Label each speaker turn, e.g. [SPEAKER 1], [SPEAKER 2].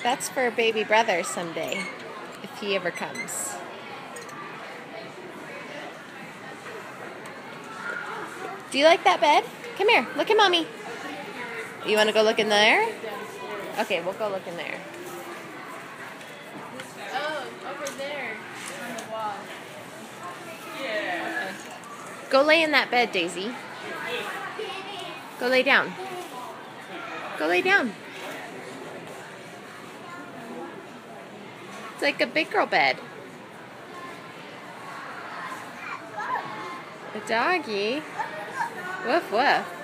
[SPEAKER 1] That's for baby brother someday, if he ever comes. Do you like that bed? Come here, look at mommy. You want to go look in there? Okay, we'll go look in there.
[SPEAKER 2] Oh, over there on the wall.
[SPEAKER 1] Okay. Go lay in that bed, Daisy. Go lay down. Go lay down. It's like a big girl bed. A doggy. Woof woof.